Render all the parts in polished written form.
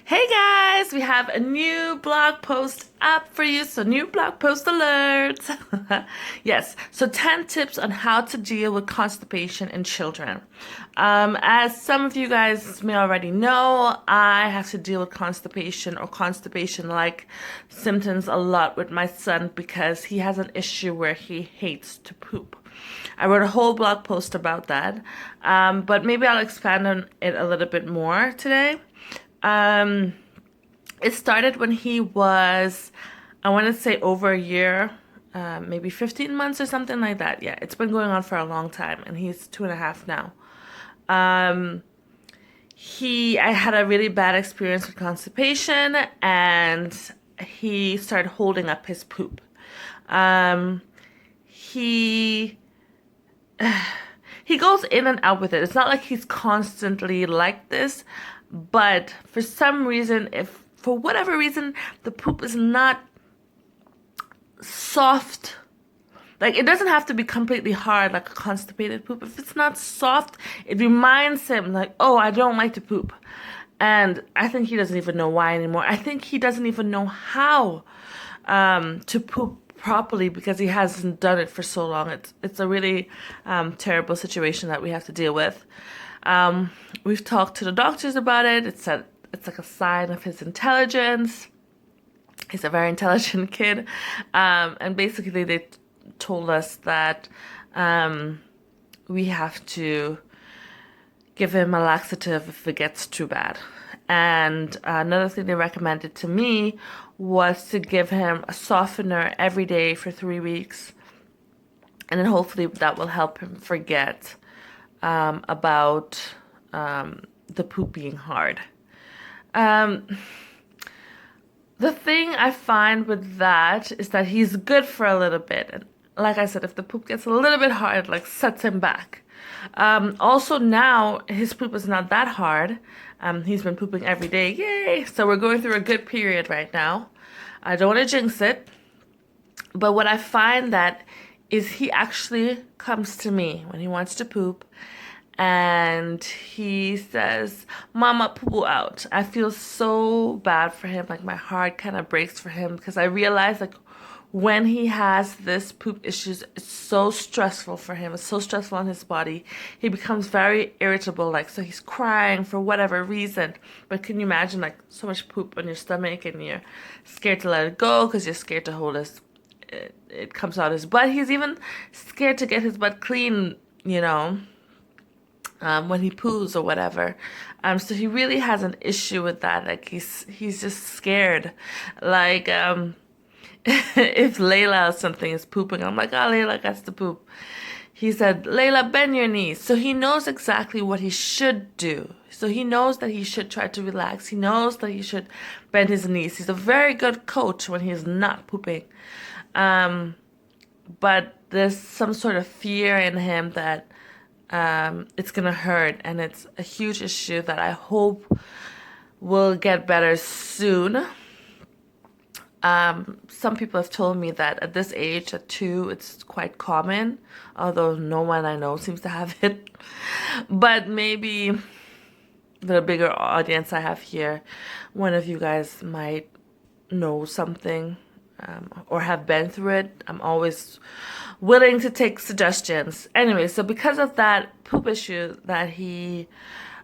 Hey guys, we have a new blog post up for you, so new blog post alerts. Yes, so 10 tips on how to deal with constipation in children. As some of you guys may already know, I have to deal with constipation or constipation-like symptoms a lot with my son because he has an issue where he hates to poop. I wrote a whole blog post about that, but maybe I'll expand on it a little bit more today. Um, it started when he was, I want to say over a year, maybe 15 months or something like that. Yeah, it's been going on for a long time, and he's 2.5 now. Um, I had a really bad experience with constipation, and he started holding up his poop. Um, he he goes in and out with it. It's not like he's constantly like this, but for some reason, if for whatever reason the poop is not soft, like it doesn't have to be completely hard like a constipated poop. If it's not soft, it reminds him like, oh, I don't like to poop. And I think he doesn't even know why anymore. I think he doesn't even know how to poop properly because he hasn't done it for so long. It's a really terrible situation that we have to deal with. We've talked to the doctors about it. It's like a sign of his intelligence. He's a very intelligent kid, and basically they told us that we have to give him a laxative if it gets too bad. And another thing they recommended to me was to give him a softener every day for 3 weeks. And then hopefully that will help him forget about the poop being hard. Um, the thing I find with that is that he's good for a little bit. And like I said, if the poop gets a little bit hard, it like sets him back. Also now his poop is not that hard. He's been pooping every day. Yay! So we're going through a good period right now. I don't want to jinx it, but what I find that is he actually comes to me when he wants to poop and he says, Mama, poo out. I feel so bad for him. Like my heart kind of breaks for him because I realize like when he has this poop issues, it's so stressful for him. It's so stressful on his body. He becomes very irritable, like, so he's crying for whatever reason. But can you imagine, like, so much poop on your stomach and you're scared to let it go because you're scared to hold it comes out his butt. He's even scared to get his butt clean, when he poos or whatever. So he really has an issue with that. Like, he's just scared. Like, if Layla or something is pooping, I'm like, oh, Layla gets to poop. He said, Layla, bend your knees. So he knows exactly what he should do. So he knows that he should try to relax. He knows that he should bend his knees. He's a very good coach when he's not pooping. But there's some sort of fear in him that it's going to hurt. And it's a huge issue that I hope will get better soon. Some people have told me that at this age, at 2, it's quite common, although no one I know seems to have it. But maybe the bigger audience I have here, one of you guys might know something or have been through it. I'm always willing to take suggestions. Anyway, so because of that poop issue that he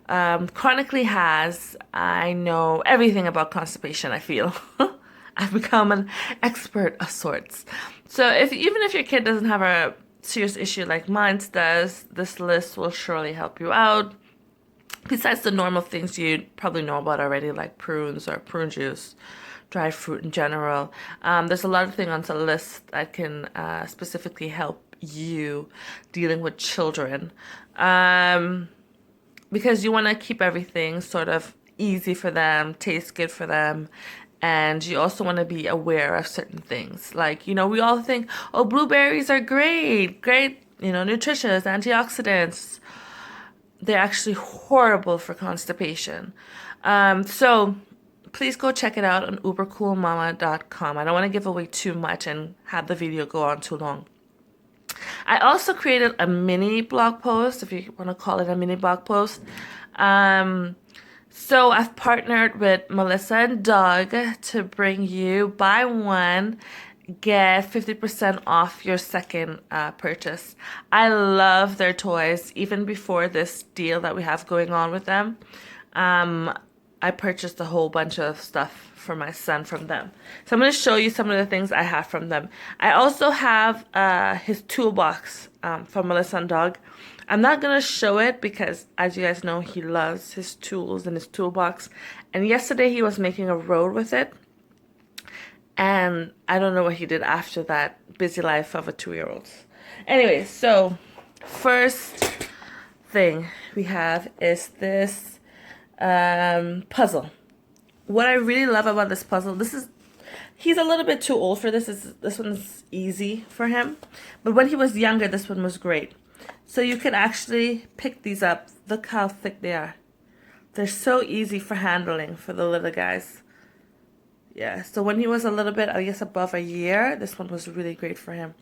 chronically has, I know everything about constipation, I feel. I've become an expert of sorts. So even if your kid doesn't have a serious issue like mine does, this list will surely help you out. Besides the normal things you probably know about already, like prunes or prune juice, dried fruit in general, there's a lot of things on the list that can specifically help you dealing with children. Because you want to keep everything sort of easy for them, taste good for them, and you also want to be aware of certain things. Like, we all think, oh, blueberries are great, nutritious, antioxidants. They're actually horrible for constipation. So please go check it out on ubercoolmama.com. I don't want to give away too much and have the video go on too long. I also created a mini blog post, if you want to call it a mini blog post, So I've partnered with Melissa and Doug to bring you buy one, get 50% off your second purchase. I love their toys, even before this deal that we have going on with them. I purchased a whole bunch of stuff for my son from them. So I'm going to show you some of the things I have from them. I also have his toolbox from Melissa and Doug. I'm not going to show it because, as you guys know, he loves his tools and his toolbox. And yesterday he was making a road with it. And I don't know what he did after that busy life of a 2-year-old. Anyway, so first thing we have is this puzzle. What I really love about this puzzle, he's a little bit too old for this. This one's easy for him. But when he was younger, this one was great. So you can actually pick these up. Look how thick they are. They're so easy for handling for the little guys. Yeah, so when he was a little bit, I guess above a year, this one was really great for him.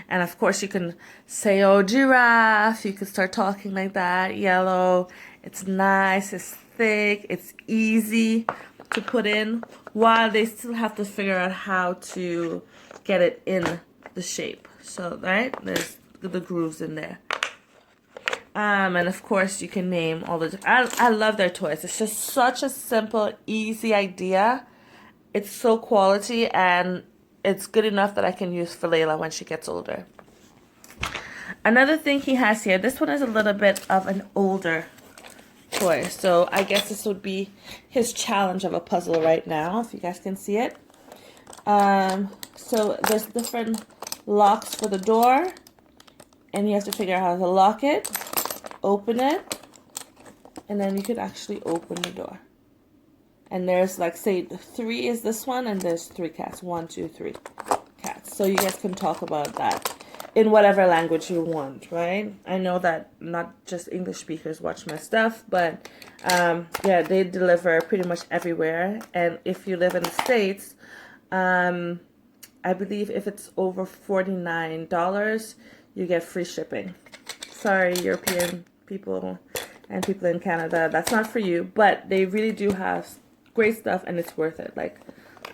And of course you can say, oh, giraffe. You can start talking like that. Yellow. It's nice. It's thick. It's easy to put in, while they still have to figure out how to get it in the shape. So, right, there's the grooves in there. And of course you can name all the, I love their toys. It's just such a simple, easy idea. It's so quality, and it's good enough that I can use for Layla when she gets older. Another thing he has here, this one is a little bit of an older toy. So I guess this would be his challenge of a puzzle right now, if you guys can see it. So there's different locks for the door, and you have to figure out how to lock it, open it, and then you can actually open the door. And there's, like, say 3 is this one, and there's 3 cats. 1, 2, 3 cats. So you guys can talk about that in whatever language you want, right? I know that not just English speakers watch my stuff, but yeah, they deliver pretty much everywhere. And if you live in the States, I believe if it's over $49, you get free shipping. Sorry, European people and people in Canada, that's not for you, but they really do have great stuff, and it's worth it. Like,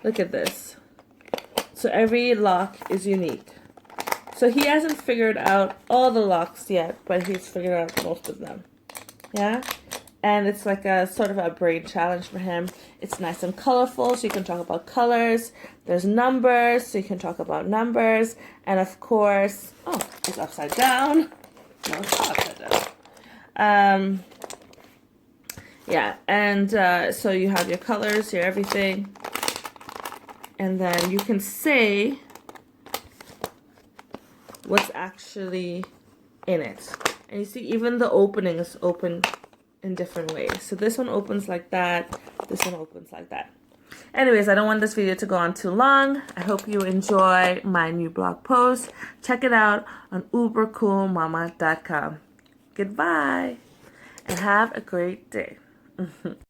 look at this. So every lock is unique. So he hasn't figured out all the locks yet, but he's figured out most of them. Yeah? And it's like a sort of a brain challenge for him. It's nice and colorful, so you can talk about colors. There's numbers, so you can talk about numbers. And of course, oh, it's upside down. No, it's not upside down. Yeah, and so you have your colors, your everything. And then you can say what's actually in it. And you see, even the opening is open in different ways. So this one opens like that. This one opens like that. Anyways, I don't want this video to go on too long. I hope you enjoy my new blog post. Check it out on ubercoolmama.com. Goodbye, and have a great day.